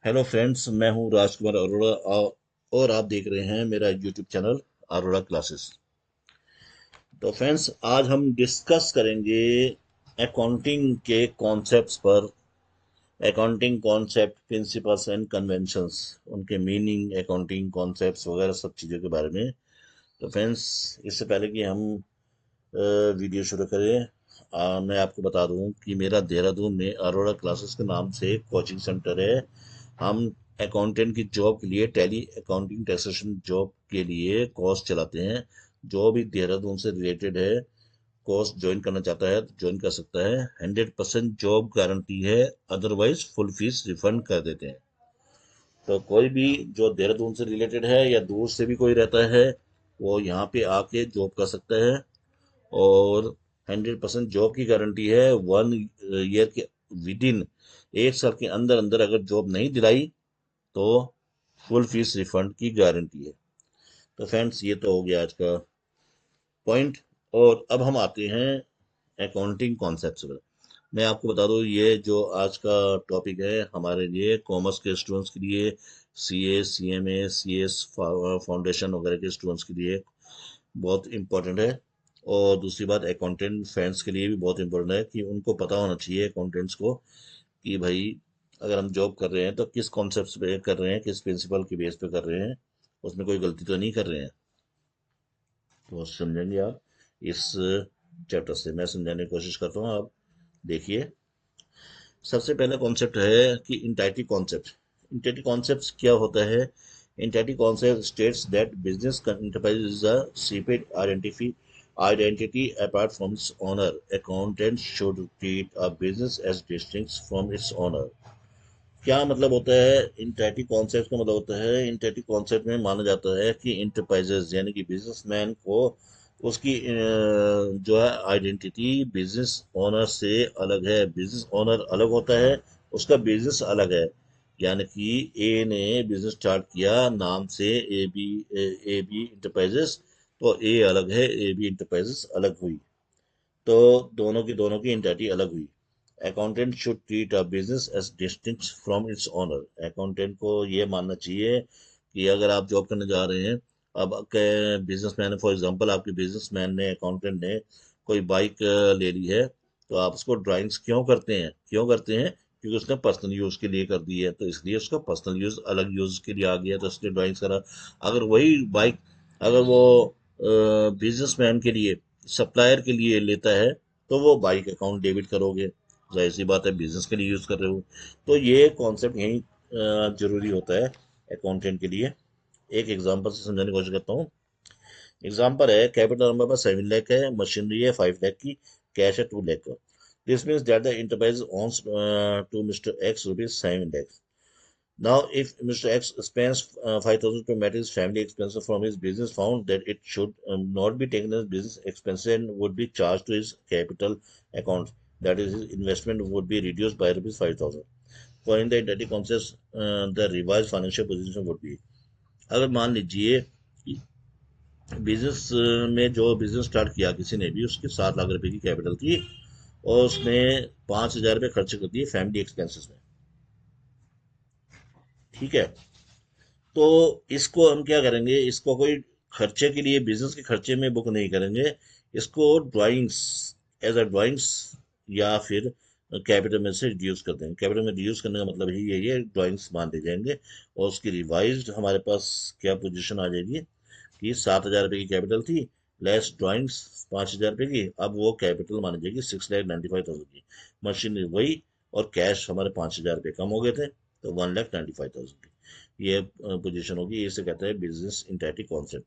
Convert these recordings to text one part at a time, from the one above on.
Hello friends, मैं हूं राजकुमार अरोड़ा और आप देख रहे हैं मेरा यूट्यूब चैनल अरोड़ा क्लासेस। तो फ्रेंड्स, आज हम डिस्कस करेंगे अकाउंटिंग के कॉन्सेप्ट्स पर। Accounting concept, principles and conventions, उनके मीनिंग, अकाउंटिंग कॉन्सेप्ट्स वगैरह सब चीज़ों के बारे में। तो फ्रेंड्स, इससे पहले कि हम वीडियो शुरू करें, मैं आपको बता दूं कि मेरा देहरादून में अरोड़ा क्लासेस के नाम से एक कोचिंग सेंटर है। हम अकाउंटेंट की जॉब के लिए, टैली अकाउंटिंग टैक्सेशन जॉब के लिए कोर्स चलाते हैं। जो भी देहरादून से रिलेटेड है, कोर्स ज्वाइन करना चाहता है तो ज्वाइन कर सकता है। 100% जॉब गारंटी है, अदरवाइज फुल फीस रिफंड कर देते हैं। तो कोई भी जो देहरादून से रिलेटेड है या दूर से भी कोई रहता है, वो यहाँ पे आके जॉब कर सकता है। और 100% जॉब की गारंटी है। 1 ईयर के विद इन, 1 साल के अंदर अंदर अगर जॉब नहीं दिलाई तो फुल फीस रिफंड की गारंटी है। तो फ्रेंड्स, ये तो हो गया आज का पॉइंट। और अब हम आते हैं अकाउंटिंग कॉन्सेप्ट्स पर। मैं आपको बता दूं, ये जो आज का टॉपिक है हमारे लिए, कॉमर्स के स्टूडेंट्स के लिए, सीए, सीएमए, सीएस फाउंडेशन वगैरह के स्टूडेंट्स के लिए बहुत इम्पोर्टेंट है। और दूसरी बात, अकाउंटेंट फ्रेंड्स के लिए भी बहुत इम्पोर्टेंट है कि उनको पता होना चाहिए अकाउंटेंट्स को कि भाई, अगर हम जॉब कर रहे हैं तो किस कॉन्सेप्ट पे कर रहे हैं, किस प्रिंसिपल की बेस पे कर रहे हैं, उसमें कोई गलती तो नहीं कर रहे हैं। तो समझेंगे आप इस चैप्टर से। मैं समझाने की कोशिश करता हूँ, आप देखिए। सबसे पहला कॉन्सेप्ट है कि इंटाइटी कॉन्सेप्ट। इंटाइटी कॉन्सेप्ट क्या होता है? Entity concept states that business enterprise is a separate identity apart from its owner. Accountant should treat a business as distinct from its owner. क्या मतलब होता है इंटैटी कॉन्सेप्ट का? मतलब होता है, इंटैटी कॉन्सेप्ट में माना जाता है कि इंटरप्राइजेज यानी कि बिजनेसमैन को उसकी जो है आइडेंटिटी बिजनेस ओनर से अलग है। बिजनेस ओनर अलग होता है, उसका बिजनेस अलग है। यानी कि ए ने बिजनेस स्टार्ट किया नाम से ए बी इंटरप्राइजेस, तो ए अलग है, ए बी इंटरप्राइजेस अलग हुई। तो दोनों की एंटिटी अलग हुई। Accountant should treat a business as distinct from its owner. Accountant को ये मानना चाहिए कि अगर आप जॉब करने जा रहे हैं, अब बिजनेसमैन, फॉर एग्जांपल आपके बिजनेसमैन ने, अकाउंटेंट ने कोई बाइक ले ली है, तो आप उसको ड्राइंग्स क्यों करते हैं? क्यों करते हैं? क्योंकि उसने पर्सनल यूज के लिए कर दी है, तो इसलिए उसका पर्सनल यूज अलग यूज के लिए आ गया, तो उसने ड्राइंग्स करा। अगर वही बाइक, अगर वो बिजनेसमैन के लिए, सप्लायर के लिए लेता है, तो वो बाइक अकाउंट डेबिट करोगे। जाहिर सी बात है, बिजनेस के लिए यूज कर रहे हो। तो ये कॉन्सेप्ट यही जरूरी होता है अकाउंटेंट के लिए। एक एग्जांपल से समझाने की कोशिश करता हूँ। एग्जांपल है, कैपिटल नंबर पर 7 लाख है, मशीनरी है 5 लाख की, कैश है 2 लाख का। This means that the enterprise owns to mister X rupees 7 lakhs. Now, if Mr. X spends 5,000 to meet his family expenses from his business, found that it should not be taken as business expenses and would be charged to his capital account. That is, his investment would be reduced by rupees 5,000. Following the entity concepts, the revised financial position would be. अगर मान लीजिए business में जो business start किया किसी ने भी, उसकी 7 लाख रुपए की कैपिटल थी, और उसने 5,000 रुपये खर्च कर दिए फैमिली एक्सपेंसेस में। ठीक है, तो इसको हम क्या करेंगे? इसको कोई खर्चे के लिए, बिजनेस के खर्चे में बुक नहीं करेंगे। इसको ड्राइंग्स, एज अ ड्राइंग्स, या फिर कैपिटल में से रिड्यूस कर देंगे। कैपिटल में रिड्यूस करने का मतलब ही यही है, ड्राइंग्स मान ली जाएंगे। और उसकी रिवाइज्ड हमारे पास क्या पोजीशन आ जाएगी कि 7,000 रुपये की कैपिटल थी, लेस ड्राइंग्स 5,000 रुपये की, अब वो कैपिटल मानी जाएगी 6,95,000 की। मशीनरी वही, और कैश हमारे 5,000 रुपये कम हो गए थे, तो 1,95,000 की ये पोजीशन होगी। इसे कहते हैं बिजनेस इंटाइटी कॉन्सेप्ट।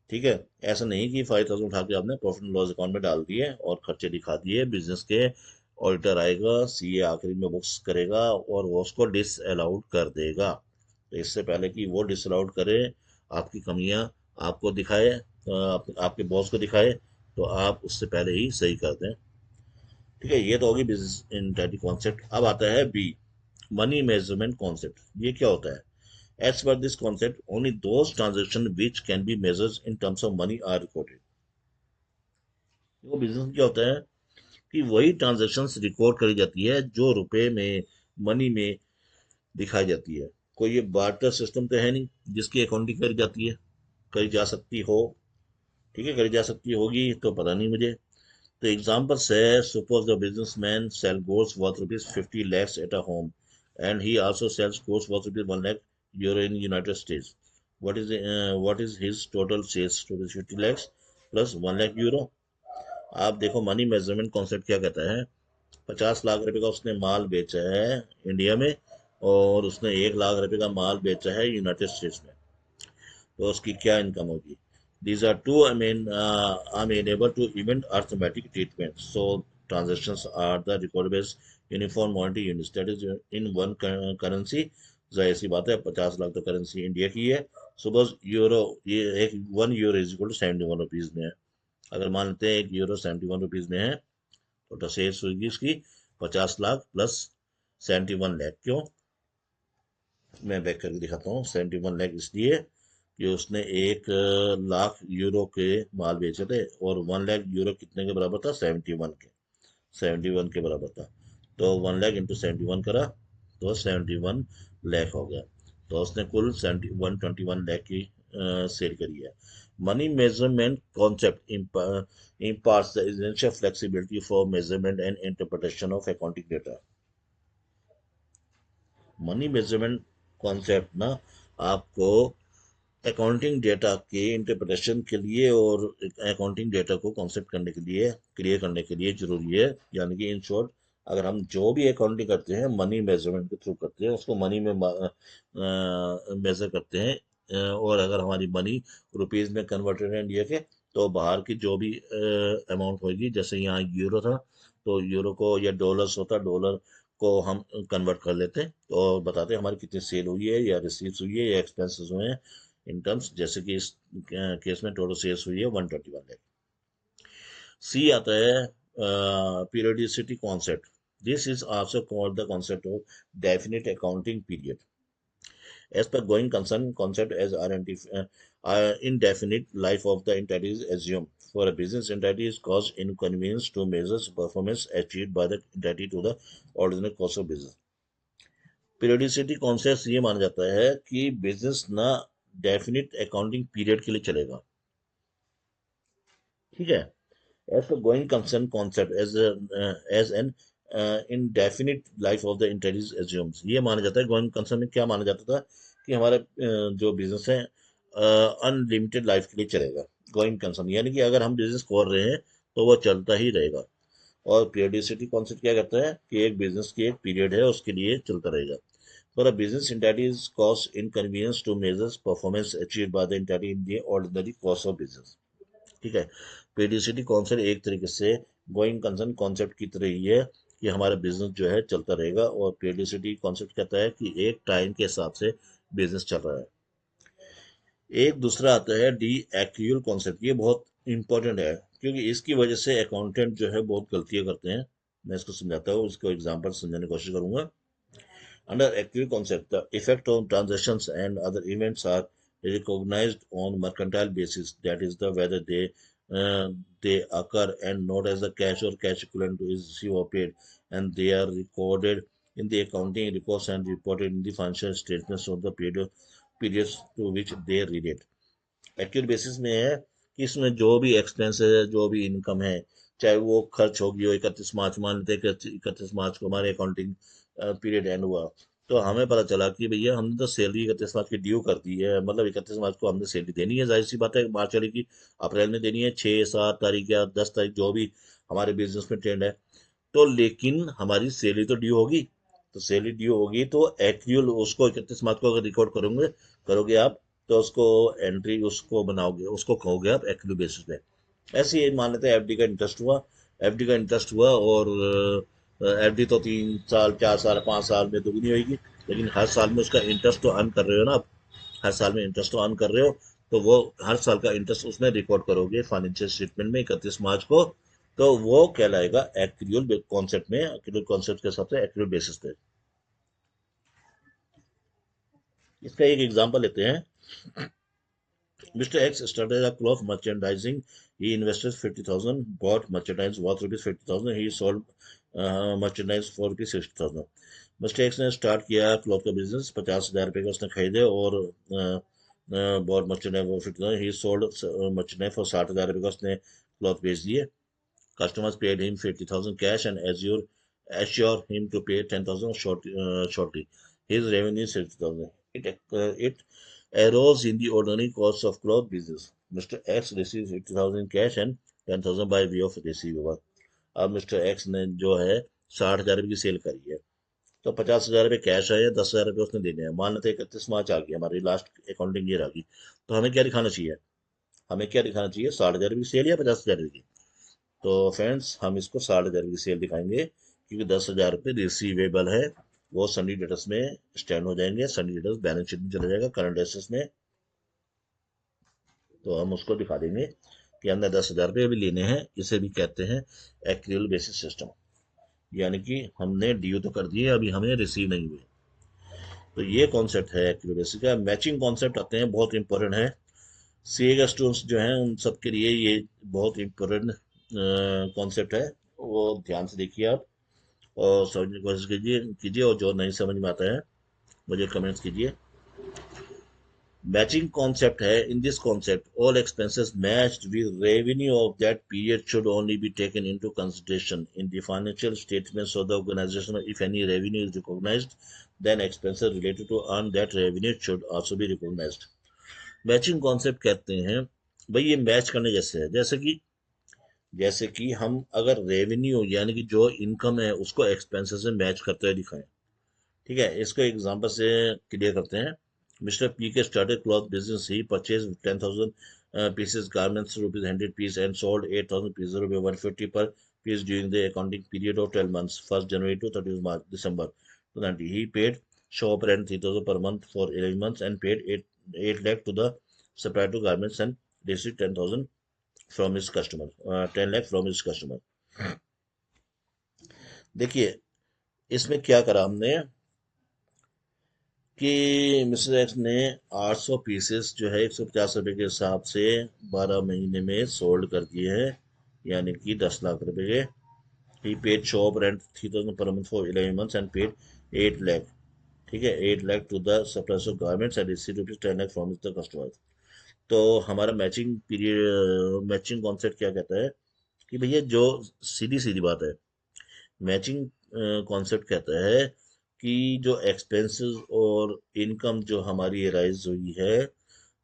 ठीक है, ऐसा नहीं कि 5,000 उठा के आपने प्रॉफिट एंड लॉस अकाउंट में डाल दिए और खर्चे दिखा दिए। बिजनेस के ऑडिटर आएगा, सीए आखिरी में बुक्स करेगा और वो उसको डिस अलाउड कर देगा। तो इससे पहले कि वो डिस अलाउड करे, आपकी कमियां आपको दिखाए, आपके बॉस को दिखाए, तो आप उससे पहले ही सही कर दें। ठीक है, ये तो होगी बिजनेस इंटाइटी कॉन्सेप्ट। अब आता है बी, मनी मेजरमेंट कॉन्सेप्ट। ये क्या होता है? As per this concept, only those transactions which can be measured in terms of money are recorded. वो बिजनेस क्या होता है कि वही ट्रांजेक्शन्स रिकॉर्ड करी जाती है जो रुपए में, मनी में दिखाई जाती है। कोई ये बार्टर सिस्टम तो है नहीं जिसकी अकाउंटिंग करी जाती है, करी जा सकती हो, ठीक है, करी जा सकती होगी तो पता नहीं मुझे। The example says, suppose the businessman sell goods worth rupees 50 lakhs at a home, and he also sells goods worth rupees 1 lakh euro in United States. What is his total sales? Rupees 50 lakhs plus 1 lakh euro. आप देखो money measurement concept क्या कहता है। 50 लाख रुपए का उसने माल बेचा है इंडिया में, और उसने 1 लाख रुपए का माल बेचा है यूनाइटेड स्टेट्स में, तो उसकी क्या इनकम होगी। These are two amenable to even arithmetic treatment. So transactions are the recorded as uniform monetary units. That is in one currency. जाहिर सी बात है 50 लाख तो करेंसी इंडिया की है। सुबह यूरो, ये एक 1 euro is equal to 71 rupees में है। अगर मान लेते हैं 1 यूरो 71 रुपीज में है, तो शेष होगी इसकी 50 लाख प्लस 71 लाख। क्यों, मैं बैक करके दिखाता हूँ। 71 लाख इसलिए कि उसने 1 लाख यूरो के माल बेचे थे, और 1 लाख यूरो कितने के बराबर था, 71 के बराबर था। तो 1 लाख इंटू 71 करा तो 71 लाख हो गया। तो उसने कुल 121 लाख की सेल करी है। Money measurement concept imparts the essential flexibility for measurement and interpretation of accounting data. Money measurement concept ना आपको अकाउंटिंग डेटा के इंटरप्रिटेशन के लिए और अकाउंटिंग डेटा को कॉन्सेप्ट करने के लिए, क्लियर करने के लिए जरूरी है। यानी कि इन शॉर्ट, अगर हम जो भी अकाउंटिंग करते हैं मनी मेजरमेंट के थ्रू करते हैं, उसको मनी में मेजर करते हैं। और अगर हमारी मनी रुपीज में कन्वर्टेड है इंडिया के, तो बाहर की जो भी अमाउंट होगी, जैसे यहाँ यूरो था, तो यूरो को, या डॉलर्स होता, डॉलर को हम कन्वर्ट कर लेते हैं और बताते हैं हमारी कितनी सेल हुई है, या रिसीव्स हुई है, या एक्सपेंसेस हुए हैं इन टर्म्स। जैसे कि इस केस में टोटल सेल्स हुई है 121 लाख। सी आता है periodicity concept. This is also called the concept of definite accounting period. As per going concern concept as indefinite life of the entity is assumed. For a business entity is cause inconvenience to measure performance achieved by the entity to the ordinary course of business. Periodicity concept ये माना जाता है कि business ना definite accounting period के लिए चलेगा, ठीक है। As per going concern concept as an indefinite life of the entities assumes. ये माना जाता है, गोइंग कंसर्न में क्या माना जाता था कि हमारा जो बिजनेस है अनलिमिटेड लाइफ के लिए चलेगा। गोइंग कंसर्न यानी कि अगर हम बिजनेस कर रहे हैं तो वो चलता ही रहेगा। और पीरियडिसिटी कॉन्सेप्ट क्या कहता है कि एक बिजनेस की एक पीरियड है, उसके लिए चलता रहेगा। For a business entity is cause inconvenience to measure performance achieved by the entity in the ordinary course of business, ठीक है। पीरियडिसिटी कॉन्सेप्ट एक तरीके से गोइंग कंसर्न कॉन्सेप्ट की तरह ही है कि हमारा बिजनेस जो है चलता रहेगा। और पीरियडिसिटी कॉन्सेप्ट कहता है कि एक टाइम के हिसाब से बिजनेस चल रहा है। एक दूसरा आता है डी एक्यूअल कॉन्सेप्ट। ये बहुत इंपॉर्टेंट है, क्योंकि इसकी वजह से अकाउंटेंट जो है बहुत गलतियां करते हैं। मैं इसको समझाता हूँ, इसको एग्जाम्पल समझाने की कोशिश करूंगा। Under actual concept, the effect on transactions and other events are recognized on mercantile basis. That is the whether they occur and not as a cash or cash equivalent to is received or paid, and they are recorded in the accounting records and reported in the financial statements of the periods to which they relate. Actual basis में है कि इसमें जो भी expense है, जो भी income है, चाहे वो खर्च होगी हो 31 मार्च, मान लेते हैं कि 31 मार्च को हमारे अकाउंटिंग पीरियड एंड हुआ, तो हमें पता चला कि भैया हमने तो सैलरी 31 मार्च की ड्यू कर दी है, मतलब 31 मार्च को हमने सैलरी देनी है। जाहिर सी बात है मार्च वाले की अप्रैल में देनी है, 6-7 तारीख या 10 तारीख, जो भी हमारे बिजनेस में ट्रेंड है। तो लेकिन हमारी सैलरी तो ड्यू होगी, तो सैलरी ड्यू होगी तो एक्चुअल उसको 31 मार्च को अगर रिकॉर्ड करोगे करोगे आप, तो उसको एंट्री उसको बनाओगे, उसको कहोगे आप एक्चुअल बेसिस पे। ऐसे ही मान लेते हैं एफडी का इंटरेस्ट हुआ, एफडी का इंटरेस्ट हुआ, और एफडी तो 3 साल 4 साल 5 साल में दोगुनी होगी, लेकिन हर साल में उसका इंटरेस्ट तो अर्न कर रहे हो ना आप, हर साल में इंटरेस्ट तो अर्न कर रहे हो, तो वो हर साल का इंटरेस्ट उसमें रिकॉर्ड करोगे फाइनेंशियल स्टेटमेंट में 31 मार्च को, तो वो कहलाएगा एक्चुअल कॉन्सेप्ट में, एक्चुअल कॉन्सेप्ट के हिसाब से एक्चुअल बेसिस पे। इसका एक एग्जांपल लेते हैं। Mr. X started a cloth merchandising. He invested 50,000, bought merchandise worth rupees 50,000. He sold merchandise for rupees 60,000. Mister x ने स्टार्ट किया क्लॉथ का बिजनेस, 50,000 रुपये का उसने खरीदे और बहुत merchandise he sold merchandise for 60,000 रुपये का उसने क्लॉथ बेच दिए। Customers paid him 50,000 cash and assure him to pay 10,000 shortly. His revenue is 60,000. It arose in the ordinary course of cloth business. Mr. X received 50,000 cash and 10,000 by way of receivable. अब mister x ने जो है 60,000 रुपये की cell करी है, तो 50,000 रुपये कैश आए, 10,000 रुपये उसने देने हैं। मान लेते 31 मार्च आ गई, हमारी लास्ट अकाउंटिंग ईयर आ गई, तो हमें क्या दिखाना चाहिए? हमें क्या दिखाना चाहिए? 60,000 रुपये की सेल या 50,000 रुपये की? तो फ्रेंड्स हम इसको 60,000 की सेल दिखाएंगे, क्योंकि 10,000 रुपये रिसीवेबल है, वो सन्नी डेटर्स में स्टैंड हो जाएंगे, सन्नी डेटर्स बैलेंस शीट में चला जाएगा करंट एसेट्स में। तो हम उसको दिखा देंगे कि हमने 10,000 रुपये भी लेने हैं। इसे भी कहते हैं एक्रियल बेसिस सिस्टम, यानी कि हमने ड्यू तो कर दिए, अभी हमें रिसीव नहीं हुए। तो ये कॉन्सेप्ट है एक्रियल बेसिस का। मैचिंग कॉन्सेप्ट आते हैं, बहुत इंपॉर्टेंट है। सीए का स्टूडेंट्स जो हैं उन सब के लिए ये बहुत इंपॉर्टेंट कॉन्सेप्ट है, वो ध्यान से देखिए आप और समझने की कोशिश कीजिए कीजिए और जो नहीं समझ में आता है मुझे कमेंट्स कीजिए। मैचिंग कॉन्सेप्ट है, in this concept all expenses matched with revenue of that period should only be taken into consideration in the financial statements of the organisation. If any revenue is recognised then expenses related to earn that revenue should also be recognised. Matching concept कहते हैं भाई ये match करने जैसे है, जैसे कि हम अगर रेवेन्यू यानी कि जो इनकम है उसको एक्सपेंसेस से मैच करते हुए दिखाएं। ठीक है, इसको एग्जांपल से क्लियर करते हैं। Mister P K started cloth business, he purchase 10,000 pieces garments ₹100 and sold 8,000 pieces ₹150 per piece during the accounting period of 12 months, 1st January to 31st March December 2020. He paid shop rent 3,000 per month for 11 months and paid 8 lakh to the supplier to garments and received 10,000 from his customer, 10 lakh from his customer. देखिए इसमें क्या करा हमने कि mister x ने 800 pieces जो है 150 रुपये के हिसाब से 12 महीने में सोल्ड कर दिए हैं, यानी कि 10 लाख रुपए के। ही paid shop rent 3,000 per month for 11 months and paid 8 lakh। ठीक है, 8 lakh to the suppliers of garments and received rupees 10 lakh from the customer. तो हमारा मैचिंग पीरियड, मैचिंग कॉन्सेप्ट क्या कहता है कि भैया जो सीधी सीधी बात है, मैचिंग कॉन्सेप्ट कहता है कि जो एक्सपेंसेस और इनकम जो हमारी राइज हुई है,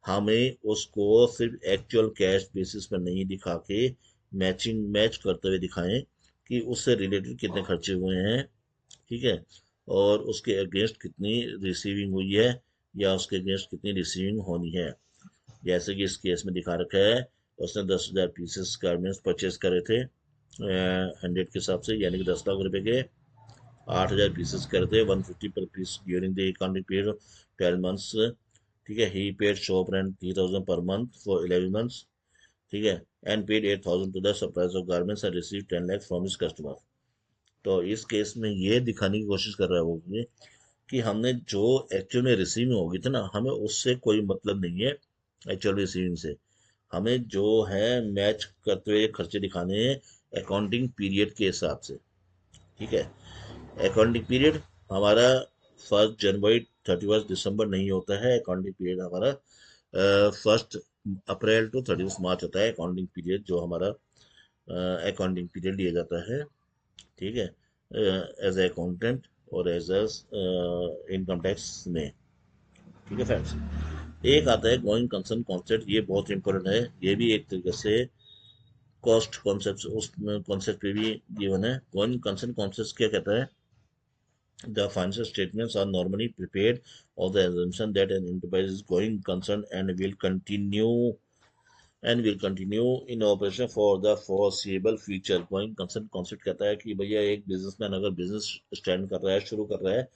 हमें उसको सिर्फ एक्चुअल कैश बेसिस पर नहीं दिखा के मैच करते हुए दिखाएं कि उससे रिलेटेड कितने खर्चे हुए हैं। ठीक है, और उसके अगेंस्ट कितनी रिसीविंग हुई है या उसके अगेंस्ट कितनी रिसीविंग होनी है। जैसे कि इस केस में दिखा रखा है, उसने 10,000 पीसेस गारमेंट्स परचेज करे थे 100 के हिसाब से, यानी कि 10 लाख रुपए के। 8,000 पीसेस करते 150 per piece during the accounting period 12 months। ठीक है, ही paid shop rent 3,000 per month for 11 months। ठीक है, and paid 8,000 to the suppliers of garments and receive 10 lakh from his customer. तो इस केस में ये दिखाने की कोशिश कर रहा है वो कि हमने जो एक्चुअल में रिसीविंग होगी थी ना, हमें उससे कोई मतलब नहीं है एक्चुअल रिसीविंग से। हमें जो है मैच करते हुए खर्चे दिखाने हैं अकाउंटिंग पीरियड के हिसाब से। ठीक है, अकाउंटिंग पीरियड हमारा 1st January 31st December नहीं होता है। अकाउंटिंग पीरियड हमारा 1st April to 31st March होता है, अकाउंटिंग पीरियड जो हमारा अकाउंटिंग पीरियड लिया जाता है। ठीक है, एज ए अकाउंटेंट और एज इनकम टैक्स में। ठीक है फ्रेंड्स, एक आता है गोइंग कंसर्न कॉन्सेप्ट, ये बहुत इंपॉर्टेंट है, ये भी एक तरीके से कॉस्ट कॉन्सेप्ट उस कॉन्सेप्ट पे भी गिवन है। गोइंग कंसर्न कॉन्सेप्ट क्या कहता है? The financial statements are normally prepared on the assumption that an enterprise is going concern and will continue in operation for the foreseeable future. Going concern concept कहता है कि भैया एक businessman अगर business stand कर रहा है, शुरू कर रहा है,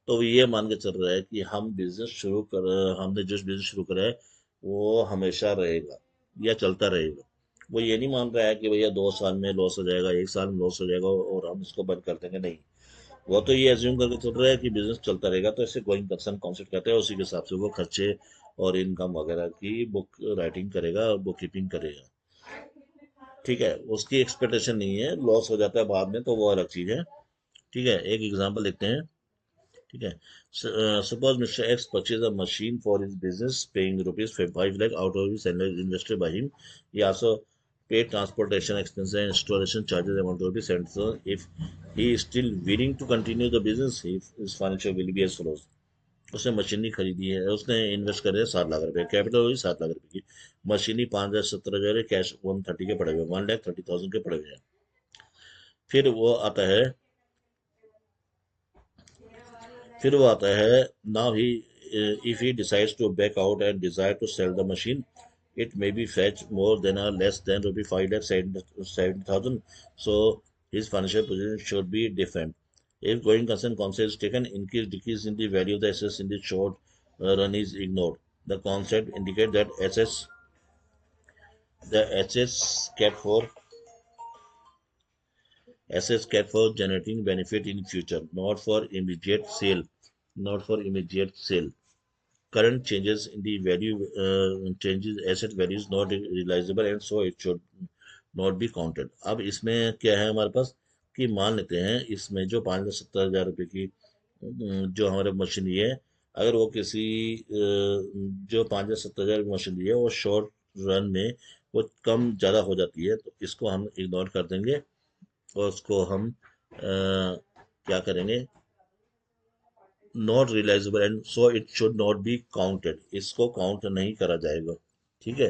तो वो ये मान के चल रहा है कि हमने जो बिजनेस शुरू करा है वो हमेशा रहेगा या चलता रहेगा। वो ये नहीं मान रहा है कि भैया 2 साल में लॉस हो जाएगा, 1 साल में लॉस हो जाएगा और हम इसको बंद कर देंगे, नहीं। वो तो ये एज्यूम करके चल रहा है कि बिजनेस चलता रहेगा, तो इसे गोइंग कंसर्न कॉन्सेप्ट कहते हैं। उसी के हिसाब से वो खर्चे और इनकम वगैरह की बुक राइटिंग करेगा और बुक कीपिंग करेगा। ठीक है, उसकी एक्सपेक्टेशन नहीं है, लॉस हो जाता है बाद में तो वो अलग चीज है। ठीक है, एक एग्जांपल देखते हैं। ठीक है। Suppose mister X purchase a machine for his business paying rupees 5 lakh out of his 10 lakh invested by him. He also pay transportation expenses and installation charges amount to be 70,000। If he is still willing to continue the business his financial will be as follows. उसने machinery खरीदी है, उसने invest करे 7 लाख रुपए, capital हुई 7 लाख रुपए की। Machinery 5,70,000 cash 130 के पड़े हुए, 1,30,000 के पड़े हुए हैं। फिर वो आता है फिर वो आता है now he if he decides to back out and desire to sell the machine, it may be fetch more than or less than rupee 5,70,000. So his financial position should be different. If going concern concept is taken, increase decrease in the value of the assets in the short run is ignored. The concept indicate that assets kept for generating benefit in future, not for immediate sale. Current changes in the value changes asset value is not realizable and so it should not be counted। अब इसमें क्या है हमारे पास कि मान लेते हैं इसमें जो 5,70,000 रुपये की जो हमारे मशीनरी है, अगर वो किसी जो 5,70,000 की मशीनरी है वो शॉर्ट रन में वो कम ज़्यादा हो जाती है, तो इसको हम इग्नोर कर देंगे और उसको हम क्या करेंगे, not realisable and so it should not be counted, इसको काउंट नहीं करा जाएगा। ठीक है।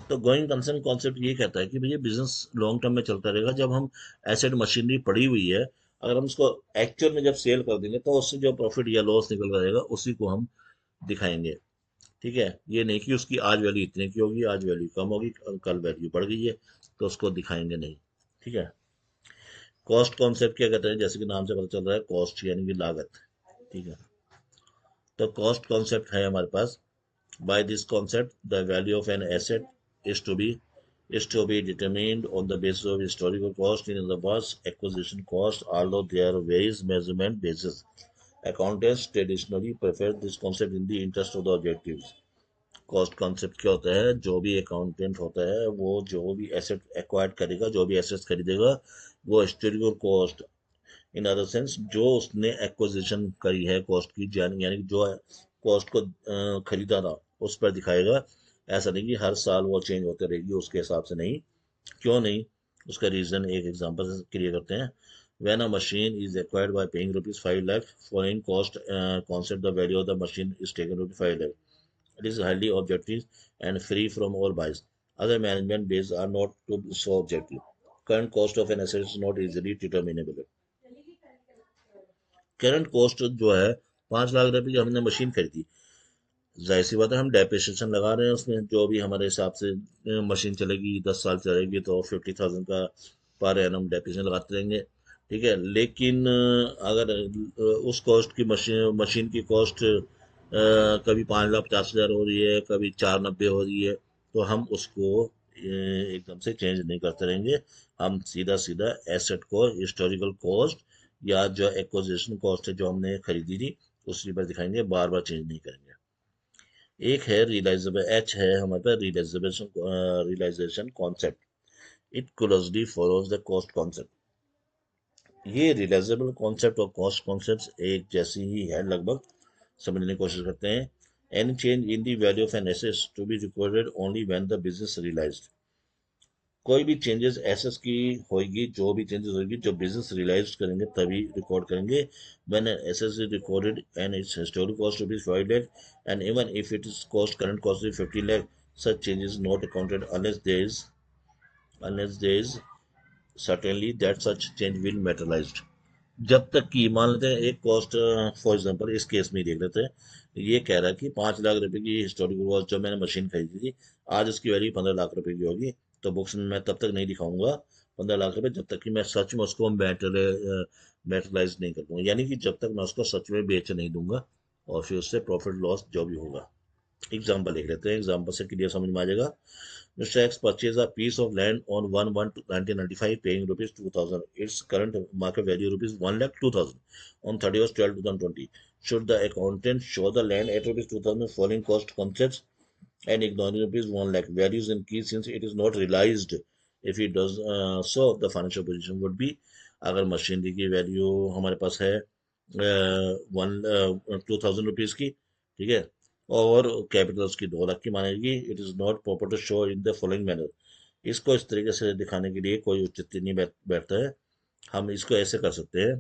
तो गोइंग कंसर्न कॉन्सेप्ट ये कहता है कि भैया बिजनेस लॉन्ग टर्म में चलता रहेगा। जब हम एसेट मशीनरी पड़ी हुई है, अगर हम उसको एक्चुअल में जब सेल कर देंगे तो उससे जो प्रॉफिट या लॉस निकल जाएगा उसी को हम दिखाएंगे। ठीक है। ये नहीं कि उसकी आज वैल्यू इतने की होगी, आज वैल्यू कम होगी, कल वैल्यू बढ़ गई है तो उसको दिखाएंगे नहीं। ठीक है। कॉस्ट कॉन्सेप्ट क्या कहते हैं, जैसे कि नाम से पता चल रहा है कॉस्ट यानी कि लागत। ठीक है। तो कॉस्ट कॉन्सेप्ट है हमारे पास। By this concept, the value of an asset is to be determined on the basis of historical cost. In other words, acquisition cost, although there are various measurement bases. Accountants traditionally prefer this concept in the interest of the objectives. Cost concept क्या होता है, जो भी accountant होता है वो जो भी एसेट एक्वायर्ड करेगा, जो भी एसेट्स खरीदेगा, वो historical cost in other sense जो उसने एक्विजिशन करी है कॉस्ट की, यानी जो कॉस्ट को खरीदा था उस पर दिखाएगा। ऐसा नहीं कि हर साल वो चेंज होते रहेगी, उसके हिसाब से नहीं। क्यों नहीं, उसका रीजन एक एग्जांपल से क्लियर करते हैं। When a machine is acquired by paying rupees 5 lakh following cost concept, the value of the machine is taken rupees 5 lakh. It is highly objective and free from all bias. Other management base are not too so objective. Current cost of an asset is not easily determinable. Current cost जो है 5 लाख रुपए की हमने machine खरीदी, जाहिर सी बात है हम डेप्रिसिएशन लगा रहे हैं उसमें, जो भी हमारे हिसाब से मशीन चलेगी 10 साल चलेगी तो 50,000 का पर एनम डेप्रिसिएशन लगाते रहेंगे। ठीक है। लेकिन अगर उस कॉस्ट की मशीन की कॉस्ट कभी 5,50,000 हो रही है, कभी 490 हो रही है, तो हम उसको एकदम से चेंज नहीं करते रहेंगे। हम सीधा सीधा एसेट को हिस्टोरिकल कॉस्ट या जो एक्विजिशन कॉस्ट है जो हमने खरीदी थी उसी पर दिखाएंगे, बार बार चेंज नहीं करेंगे। एक है रियलाइजेबल, एच है हमारे पास realisation concept. It closely follows the cost concept. ये रियलाइजेबल कॉन्सेप्ट और कॉस्ट कॉन्सेप्ट एक जैसी ही है लगभग, समझने की कोशिश करते हैं। Any change in the value of an asset to be recorded only when the business realised. कोई भी चेंजेस एसेट्स की होगी, जो भी चेंजेस होगी जो बिजनेस रियलाइज करेंगे तभी रिकॉर्ड करेंगे। When assets is recorded and it's historic cost rupees 5 lakh and even if it is cost current cost is 50 lakh, such changes not accounted unless there is certainly that such change will materialized। जब तक कि मान लेते हैं एक cost, for example इस case में ही देख लेते हैं, ये कह रहा है कि 5 लाख रुपए की हिस्टोरिकल कॉस्ट जो मैंने मशीन खरीदी थी, आज उसकी वैल्यू 15 लाख रुपए की होगी। तो बुक्स में मैं तब तक नहीं दिखाऊंगा 15 लाख रुपए जब तक कि मैं सच में उसको मैटरलाइज नहीं कर दूंगा, यानी कि जब तक मैं उसको सच में बेच नहीं दूंगा और फिर उससे प्रॉफिट लॉस जो भी होगा। एग्जाम्पल लिख लेते हैं, एग्जाम्पल से क्लियर समझ में आ जाएगा। Mr. X purchased a piece of land on 1/1/1995, paying rupees 2,000. Its current market value rupees 1,02,000 on 31st 12/2020. Should the accountant show the land at rupees 2,000 following cost concepts and ignoring rupees 1 lakh? Values increase since it is not realized. If he does so, the financial position would be, अगर machinery की value हमारे पास है ₹2,000 की, ठीक है, और capital उसकी 2 लाख की मानेगी। It is not proper to show in the following manner. इसको इस तरीके से दिखाने के लिए कोई उचित नहीं बैठता है। हम इसको ऐसे कर सकते हैं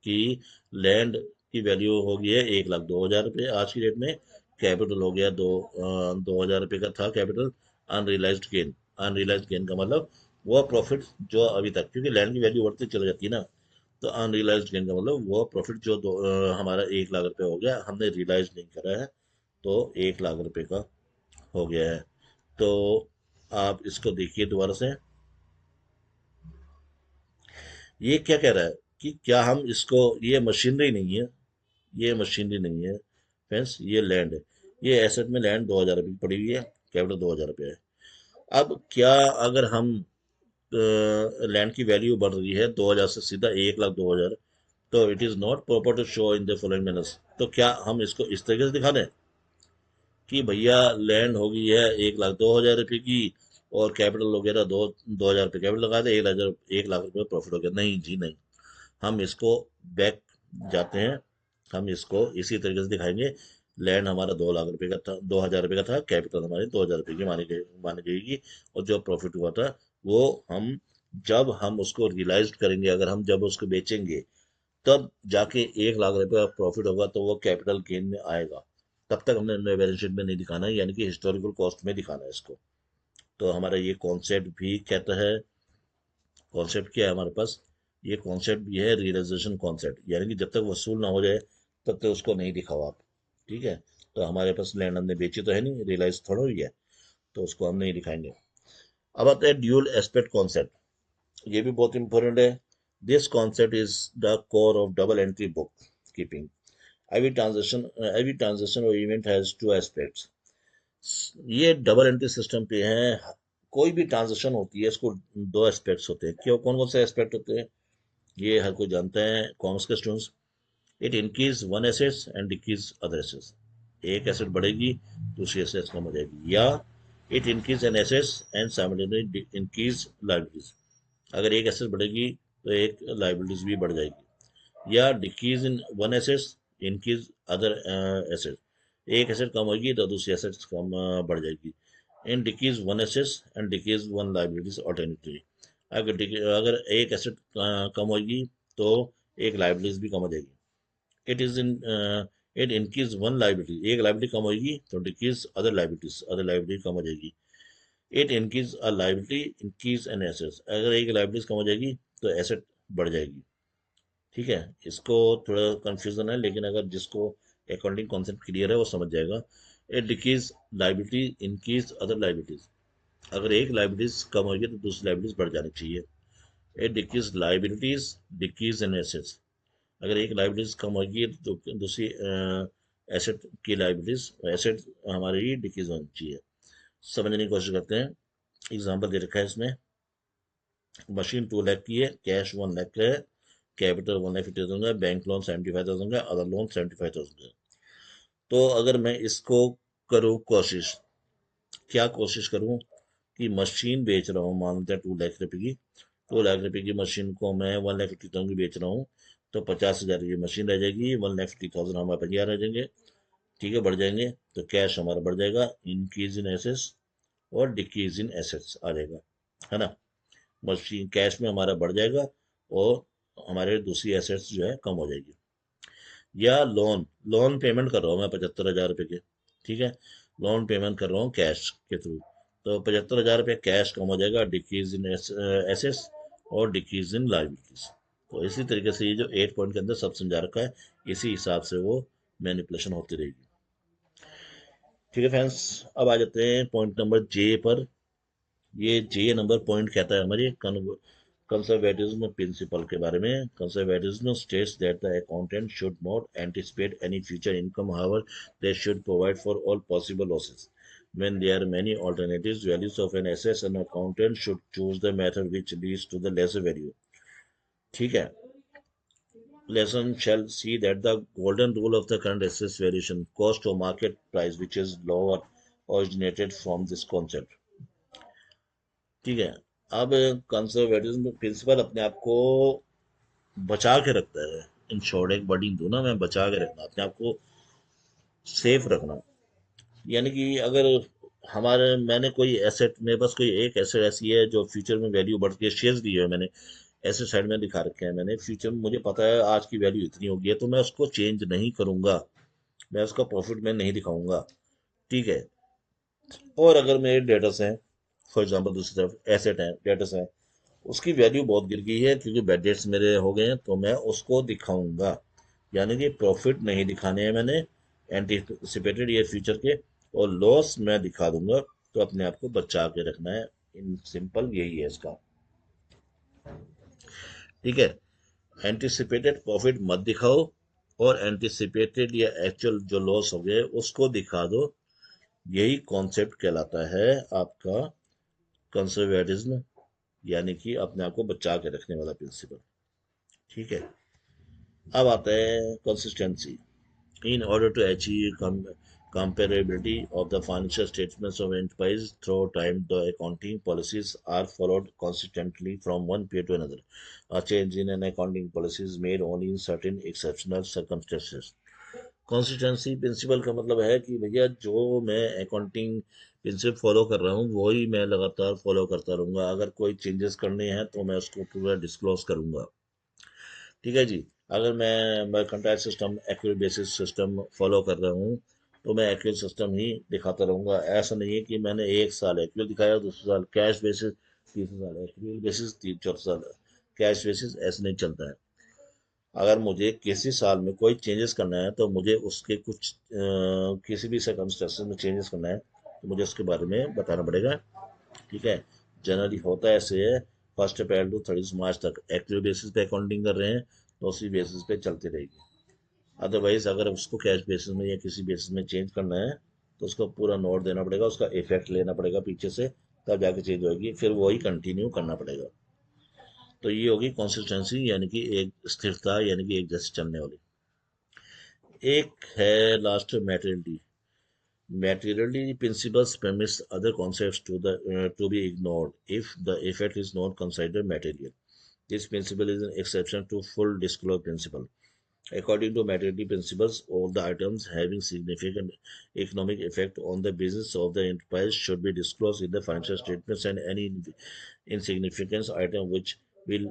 कि लैंड की वैल्यू हो गई है 1,02,000 रुपये आज की डेट में। कैपिटल हो गया 2,000 रुपये का था capital. Unrealised gain, unrealised gain का मतलब वो प्रॉफिट जो अभी तक, क्योंकि लैंड की वैल्यू बढ़ती चली जाती है ना, तो अनरियलाइज्ड गेन का मतलब वो प्रॉफिट जो हमारा 1 लाख रुपए हो गया, हमने रियलाइज नहीं करा है, तो 1 लाख रुपए का हो गया है। तो आप इसको देखिए दोबारा से, ये क्या कह रहा है कि क्या हम इसको, ये मशीनरी नहीं है, ये मशीनरी नहीं है फ्रेंड्स, ये लैंड है। ये एसेट में लैंड 2,000 रुपये की पड़ी हुई है, कैपिटल 2,000 रुपये है। अब क्या, अगर हम लैंड की वैल्यू बढ़ रही है 2,000 से सीधा 1,02,000, तो it is not proper to show in the following manners. तो क्या हम इसको इस तरीके से दिखा दें कि भैया लैंड हो गई है 1,02,000 रुपये की, और कैपिटल वगैरह 2,000 रुपये कैपिटल लगा दे, 1 लाख रुपये प्रॉफिट हो गया? नहीं जी नहीं। हम इसको बैक जाते हैं, हम इसको इसी तरीके से दिखाएंगे। लैंड हमारा 2 लाख रुपए का था, 2,000 रुपये का था, कैपिटल हमारी 2,000 रुपये की मानी जाएगी। और जो प्रॉफिट हुआ था वो हम, जब हम उसको रियलाइज करेंगे, अगर हम जब उसको बेचेंगे, तब जाके 1 लाख रुपए का प्रॉफिट होगा, तो वो कैपिटल गेन में आएगा। तब तक हमने बैलेंस शीट में नहीं दिखाना है, यानी कि हिस्टोरिकल कॉस्ट में दिखाना है इसको। तो हमारा ये कॉन्सेप्ट भी कहता है, कॉन्सेप्ट क्या है हमारे पास, ये कॉन्सेप्ट भी है रियलाइजेशन कॉन्सेप्ट, यानी कि जब तक वसूल ना हो जाए तब तक उसको नहीं दिखाओ आप। ठीक है, तो हमारे पास लैंड हमने बेची तो है नहीं, रियलाइज थोड़ा हुई है, तो उसको हम नहीं दिखाएंगे। अब आता है ड्यूल एस्पेक्ट कॉन्सेप्ट। ये भी बहुत इंपॉर्टेंट है। This concept is the core of double entry book keeping. every transaction or event has two aspects। ये डबल एंट्री सिस्टम पे है। कोई भी ट्रांजेक्शन होती है, इसको 2 एस्पेक्ट्स होते हैं। क्यों, कौन कौन से एस्पेक्ट होते हैं, ये हर कोई जानता है, कॉमर्स के students. It increase one assets and decrease other assets. एक एसेट बढ़ेगी, दूसरी एसेट कम हो जाएगी। या it increase an assets and simultaneously increase liabilities. अगर एक एसेट बढ़ेगी तो एक लायबिलिटीज भी बढ़ जाएगी। या decrease in one assets, increase other asset. एक एसेट कम होगी तो दूसरी एसेट कम बढ़ जाएगी। In decrease one assets and decrease one liabilities alternatively. अगर एक एसेट कम होगी तो एक लाइबिलिटीज भी कम हो जाएगी। It is in it increase one liability, एक लाइबिलिटी कम होगी तो decrease other liabilities, other liability कम हो जाएगी। It increase a liability increase an assets, अगर एक लाइबिलिटीज कम हो जाएगी तो एसेट बढ़ जाएगी। ठीक है, इसको थोड़ा कंफ्यूजन है, लेकिन अगर जिसको अकाउंटिंग कॉन्सेप्ट क्लियर है वो समझ जाएगा। A decrease liability increase other liabilities. अगर एक लाइबिलिटीज कम होगी तो दूसरी लाइबिलिटीज बढ़ जानी चाहिए। A decrease liabilities decrease in assets. अगर एक लाइबिलिटीज कम होगी तो दूसरी एसेट की लाइबिलिटीज, एसेट हमारी डिक्रीज होनी चाहिए। समझने की कोशिश करते हैं। एग्जाम्पल दे रखा है इसमें। मशीन 2 लाख की है, कैश 1 लाख का है, कैपिटल 1,50,000 है, बैंक लोन 75,000 है, अदर लोन 75,000 है। तो अगर मैं इसको करूँ कोशिश, क्या कोशिश करूँ कि मशीन बेच रहा हूँ, मान लेते हैं 2 लाख रुपए की। 2 लाख रुपए की मशीन को मैं 1,50,000 की बेच रहा हूँ, तो 50,000 की मशीन रह जाएगी, 1,50,000 हमारे पास रह जाएंगे। ठीक है, बढ़ जाएंगे, तो कैश हमारा बढ़ जाएगा, इंक्रीज इन एसेट्स और डिक्रीज इन एसेट्स आ जाएगा, है ना। मशीन कैश में हमारा बढ़ जाएगा और हमारे दूसरी एसेट्स जो है कम हो जाएगी। या लोन, लोन पेमेंट कर रहा हूँ मैं 75,000 रुपये के। ठीक है, लोन पेमेंट कर रहा हूँ कैश के थ्रू, तो 75,000 रुपये कैश कम हो जाएगा, डिक्रीज इन एसेट्स और डिक्रीज इन लाइबिलिटीज। तो इसी तरीके से ये जो 8 पॉइंट के अंदर सब समझा रखा है, इसी हिसाब से वो मैनिपुलेशन होती रहेगी। ठीक है फ्रेंड्स, अब आ जाते हैं पॉइंट नंबर जे पर। ये जे नंबर पॉइंट कहता है हमारे कंजर्वेटिज्म प्रिंसिपल के बारे में। Conservatism states that the accountant should not anticipate any future income, however they should provide for all possible losses. When there are many alternatives values of an asset, an accountant should choose the method which leads to the lesser value। ठीक है, lesson shall see that the golden rule of the current assets valuation cost or market price which is lower originated from this concept। ठीक है, अब conservatism principal अपने आप को बचा के रखता है, इंश्योर्ड एक वर्डिंग दूं ना, मैं बचा के रखना, अपने आप को सेफ रखना। यानी कि अगर मैंने कोई एसेट, मेरे पास कोई एक एसेट ऐसी है जो फ्यूचर में वैल्यू बढ़ के शेयर्स लिए हुए मैंने, ऐसे साइड में दिखा रखे हैं मैंने, फ्यूचर में मुझे पता है आज की वैल्यू इतनी होगी है, तो मैं उसको चेंज नहीं करूंगा, मैं उसका प्रॉफिट में नहीं दिखाऊंगा। ठीक है। और अगर मेरे डेटर्स हैं, फॉर एग्जांपल दूसरी तरफ एसेट हैं, डेटर्स हैं, उसकी वैल्यू बहुत गिर गई है क्योंकि बैड डेट्स मेरे हो गए हैं, तो मैं उसको दिखाऊंगा। यानी कि प्रॉफिट नहीं दिखाने हैं मैंने, एंटिसिपेटेड ये फ्यूचर के, और लॉस मैं दिखा दूंगा। तो अपने आप को बचा के रखना है, इन सिंपल यही है इसका। ठीक है। एंटिसिपेटेड प्रॉफिट मत दिखाओ, और एंटिसिपेटेड या एक्चुअल जो लॉस हो गए उसको दिखा दो। यही कॉन्सेप्ट कहलाता है आपका कंजर्वेटिज्म, यानी कि अपने आप को बचा के रखने वाला प्रिंसिपल। ठीक है। अब आता है consistency. In order to achieve comparability of the financial statements of enterprise through time, the accounting policies are followed consistently from one period to another. A change in an accounting policy is made only in certain exceptional circumstances. Consistency principle का मतलब है कि भैया जो मैं accounting principle follow कर रहा हूँ वही मैं लगातार फॉलो करता रहूंगा। अगर कोई चेंजेस करने हैं तो मैं उसको पूरा डिस्क्लोज करूंगा। ठीक है जी। अगर मैं mercantile system, accurate basis system follow कर रहा हूँ, तो मैं एक्यूरेट सिस्टम ही दिखाता रहूंगा। ऐसा नहीं है कि मैंने एक साल एक्यूरेट दिखाया, दूसरे साल कैश बेसिस, तीसरे साल एक्यूरेट बेसिस, चौथे साल कैश बेसिस, ऐसे नहीं चलता है। अगर मुझे किसी साल में कोई चेंजेस करना है तो मुझे उसके कुछ किसी भी सर्कमस्टेंसेस में चेंजेस करना है तो मुझे उसके बारे में बताना पड़ेगा। ठीक है। जनरली होता ऐसे है, 1 अप्रैल टू 30 मार्च तक एक्टिव बेसिस पे अकाउंटिंग कर रहे हैं, तो उसी बेसिस पे चलती रहेगी। अदरवाइज अगर उसको कैश बेसिस में या किसी बेसिस में चेंज करना है तो उसको पूरा नोट देना पड़ेगा, उसका इफेक्ट लेना पड़ेगा पीछे से, तब जाके चेंज होगी, फिर वही कंटिन्यू करना पड़ेगा। तो ये होगी कंसिस्टेंसी, यानी कि एक स्थिरता, यानी कि एक जैसे चलने वाली। एक है last, मैटेरियलिटी। Materiality principles permits other concepts to be ignored if the effect is not considered material. This principle is an exception to full disclosure principle. According to materiality principles, all the items having significant economic effect on the business of the enterprise should be disclosed in the financial statements, and any insignificant item which will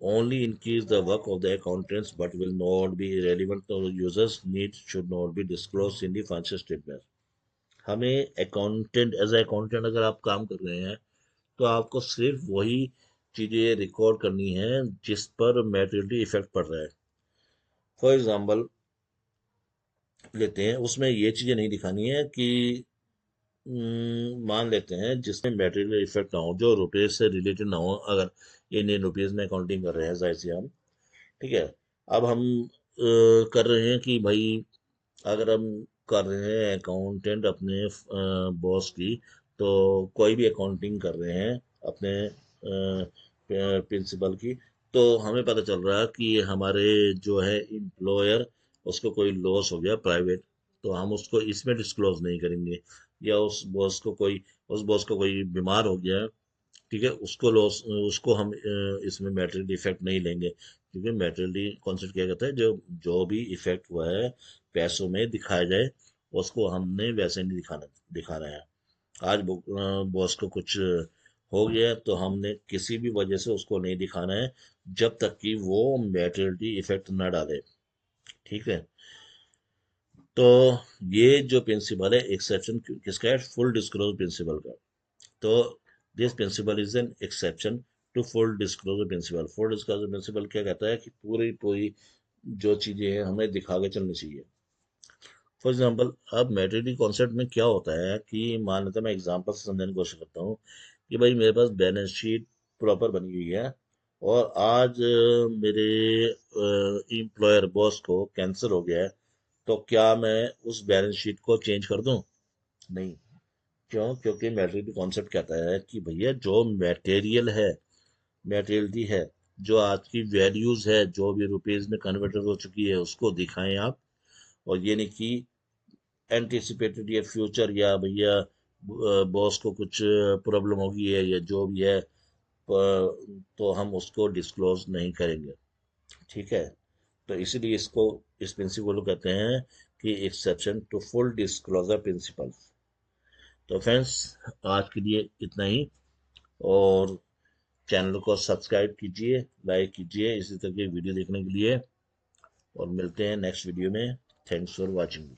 only increase the work of the accountants but will not be relevant to the users' needs should not be disclosed in the financial statements. हमें accountant, as a accountant अगर आप काम कर रहे हैं तो आपको सिर्फ वही चीजें रिकॉर्ड करनी है जिस पर मैटेरियलिटी इफेक्ट पड़ रहा है। फॉर एग्जांपल लेते हैं, उसमें ये चीजें नहीं दिखानी है कि मान लेते हैं जिसमें मैटेरियल इफेक्ट ना हो, जो रुपये से रिलेटेड ना हो। अगर इंडियन रुपीज में अकाउंटिंग कर रहे हैं, जाहिर सी हम, ठीक है। अब हम कर रहे हैं कि भाई, अगर हम कर रहे हैं अकाउंटेंट अपने बॉस की, तो कोई भी अकाउंटिंग कर रहे हैं अपने प्रिंसिपल की, तो हमें पता चल रहा है कि हमारे जो है एम्प्लॉयर, उसको कोई लॉस हो गया प्राइवेट, तो हम उसको इसमें डिस्क्लोज नहीं करेंगे। या उस बॉस को कोई बीमार हो गया, ठीक है, उसको लॉस, उसको हम इसमें मैटेरियल इफेक्ट नहीं लेंगे, क्योंकि मैटेरियल कॉन्सेप्ट क्या कहता है, जो जो भी इफेक्ट हुआ है पैसों में दिखाया जाए, उसको हमने वैसे नहीं दिखाना है। आज बॉस को कुछ हो गया तो हमने किसी भी वजह से उसको नहीं दिखाना है, जब तक कि वो मैटेरियल इफेक्ट ना डाले। ठीक है। तो ये जो प्रिंसिपल है, एक्सेप्शन किसका है, फुल डिस्क्लोज प्रिंसिपल का। तो this principle is an exception to full disclosure principle. Full disclosure principle क्या कहता है कि पूरी पूरी जो चीजें हैं हमें दिखा के चलनी चाहिए। फॉर एग्जाम्पल, अब मैटेरियल कॉन्सेप्ट में क्या होता है कि, मान लेते हैं, मैं एग्जाम्पल से समझाने की कोशिश करता हूँ कि भाई मेरे पास बैलेंस शीट प्रॉपर बनी हुई है, और आज मेरे एम्प्लॉयर बॉस को कैंसर हो गया है, तो क्या मैं उस बैलेंस शीट को चेंज कर दूं? नहीं। क्यों? क्योंकि मैटेरियल कॉन्सेप्ट कहता है कि भैया जो मटेरियल है, मटेरियलिटी है, जो आज की वैल्यूज है, जो भी रुपीज में कन्वर्टेड हो चुकी है, उसको दिखाएं आप। और ये नहीं कि एंटिसिपेटेड या फ्यूचर, या भैया बॉस को कुछ प्रॉब्लम होगी है या जो भी है, तो हम उसको डिस्क्लोज नहीं करेंगे। ठीक है। तो इसीलिए इसको, इस प्रिंसिपल को कहते हैं कि exception to full disclosure principle. तो फ्रेंड्स, आज के लिए इतना ही। और चैनल को सब्सक्राइब कीजिए, लाइक कीजिए इसी तरह की वीडियो देखने के लिए। और मिलते हैं नेक्स्ट वीडियो में। Thanks for watching.